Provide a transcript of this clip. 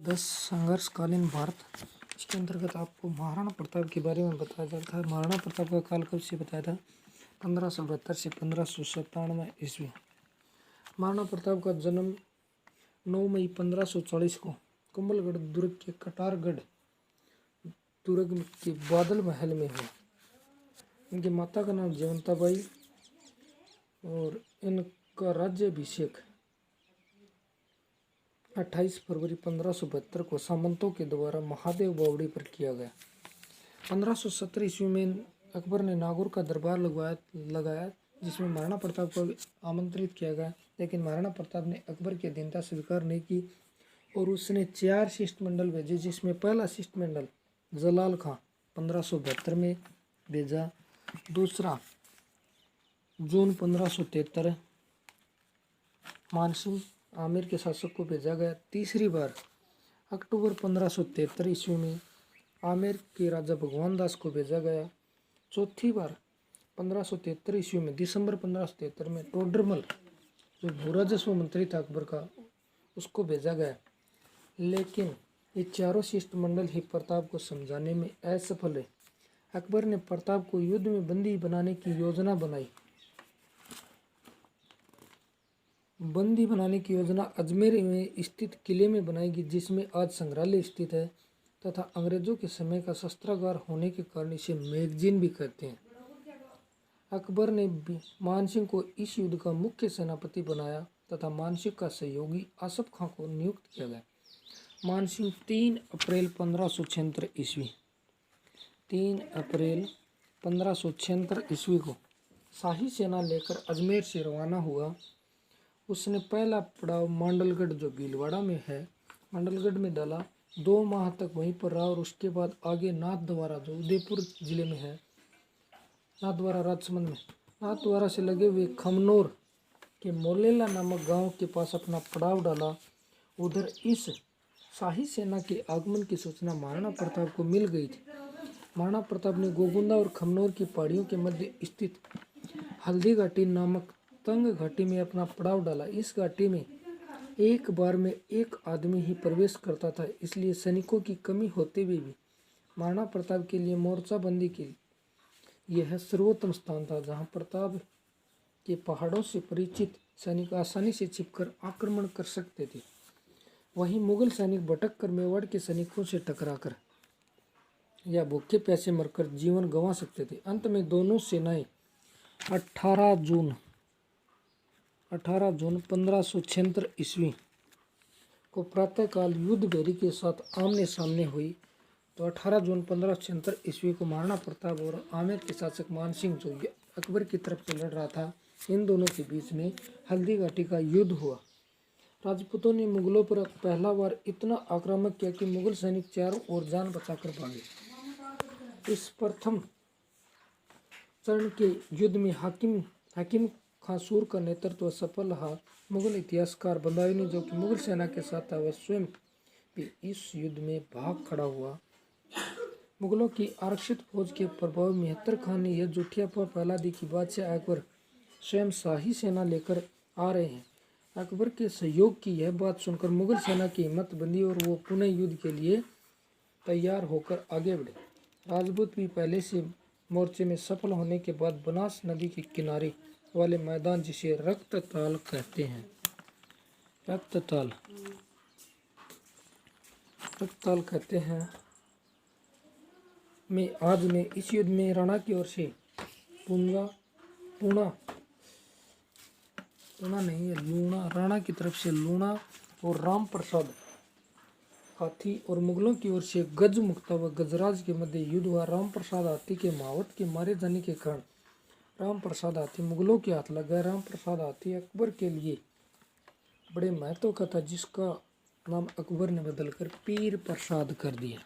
10 संघर्षकालीन भारत। इसके अंतर्गत आपको महाराणा प्रताप के बारे में बताया जाता है। महाराणा प्रताप का काल कब से बताया था? 1572 से 1597 ईस्वी। महाराणा प्रताप का जन्म 9 मई 1540 को कुंभलगढ़ दुर्ग के कटारगढ़ दुर्ग के बादल महल में हुआ। इनकी माता का नाम जयवंताबाई और इनका राज्याभिषेक 28 फरवरी 1572 को सामंतों के द्वारा महादेव बावड़ी पर किया गया। 1570 ईस्वी में अकबर ने नागौर का दरबार लगाया जिसमें महाराणा प्रताप को आमंत्रित किया गया, लेकिन महाराणा प्रताप ने अकबर की अधीनता स्वीकार नहीं की और उसने 4 शिष्टमंडल भेजे, जिसमें पहला शिष्टमंडल जलाल खां 1572 में भेजा, दूसरा जून 1573 मानसिंह आमेर के शासक को भेजा गया, तीसरी बार अक्टूबर 1573 ईस्वी में आमेर के राजा भगवान दास को भेजा गया, चौथी बार 1573 ईस्वी में दिसंबर 1573 में टोडरमल जो भूराजस्व मंत्री था अकबर का, उसको भेजा गया। लेकिन ये चारों शिष्टमंडल ही प्रताप को समझाने में असफल है। अकबर ने प्रताप को युद्ध में बंदी बनाने की योजना बनाई। बंदी बनाने की योजना अजमेर में स्थित किले में बनाई गई, जिसमें आज संग्रहालय स्थित है तथा अंग्रेजों के समय का शस्त्रागार होने के कारण इसे मैगजीन भी कहते हैं। अकबर ने मानसिंह को इस युद्ध का मुख्य सेनापति बनाया तथा मानसिंह का सहयोगी आसफ खां को नियुक्त किया गया। मानसिंह 3 अप्रैल 1576 ईस्वी 3 अप्रैल 1576 ईस्वी को शाही सेना लेकर अजमेर से रवाना हुआ। उसने पहला पड़ाव मांडलगढ़ जो भीलवाड़ा में है, मांडलगढ़ में डाला। 2 माह तक वहीं पर रहा और उसके बाद आगे नाथद्वारा जो उदयपुर जिले में है, नाथद्वारा राजसमंद में, नाथद्वारा से लगे हुए खमनोर के मोलेला नामक गांव के पास अपना पड़ाव डाला। उधर इस शाही सेना के आगमन की सूचना महाराणा प्रताप को मिल गई थी। महाराणा प्रताप ने गोगुंदा और खमनोर की पहाड़ियों के मध्य स्थित हल्दी घाटी नामक तंग घाटी में अपना पड़ाव डाला। इस घाटी में एक बार में एक आदमी ही प्रवेश करता था, इसलिए सैनिकों की कमी होते हुए भी महाराणा प्रताप के लिए मोर्चाबंदी की यह सर्वोत्तम स्थान था, जहां प्रताप के पहाड़ों से परिचित सैनिक आसानी से छिपकर आक्रमण कर सकते थे। वहीं मुगल सैनिक भटक कर मेवाड़ के सैनिकों से टकराकर या भूखे प्यासे मरकर जीवन गंवा सकते थे। अंत में दोनों सेनाएं 18 जून 1576 ईस्वी को प्रातःकाल युद्ध भेरी के साथ आमने सामने हुई। तो 18 जून 1576 ईस्वी को महाराणा प्रताप और आमेर के शासक मानसिंह जो अकबर की तरफ से लड़ रहा था, इन दोनों के बीच में हल्दी घाटी का युद्ध हुआ। राजपूतों ने मुगलों पर पहला बार इतना आक्रामक किया कि मुगल सैनिक चारों ओर जान बचाकर भागे। इस प्रथम चरण के युद्ध में हकीम खासूर का नेतृत्व सफल रहा। मुगल इतिहासकार बदायूं जो कि मुगल सेना के साथ था, वह स्वयं भी इस युद्ध में भाग खड़ा हुआ। मुगलों की आरक्षित फौज के प्रभाव में मेहतर खान ने यह झूठी अफवाह फैला दी कि बादशाह अकबर स्वयं शाही सेना लेकर आ रहे हैं। अकबर के सहयोग की यह बात सुनकर मुगल सेना की हिम्मत बंधी और वो पुनः युद्ध के लिए तैयार होकर आगे बढ़े। राजपूत भी पहले से मोर्चे में सफल होने के बाद बनास नदी के किनारे वाले मैदान, जिसे रक्तताल कहते हैं, रक्तताल कहते हैं, में आज में इस युद्ध में राणा की ओर से लूणा राणा की तरफ से लूणा और राम प्रसाद हाथी और मुगलों की ओर से गज मुक्ता व गजराज के मध्य युद्ध हुआ। राम प्रसाद हाथी के महावत के मारे जाने के कारण राम प्रसाद हाथी मुगलों के हाथ लग गया। राम प्रसाद हाथी अकबर के लिए बड़े महत्व का था, जिसका नाम अकबर ने बदलकर पीर प्रसाद कर दिया।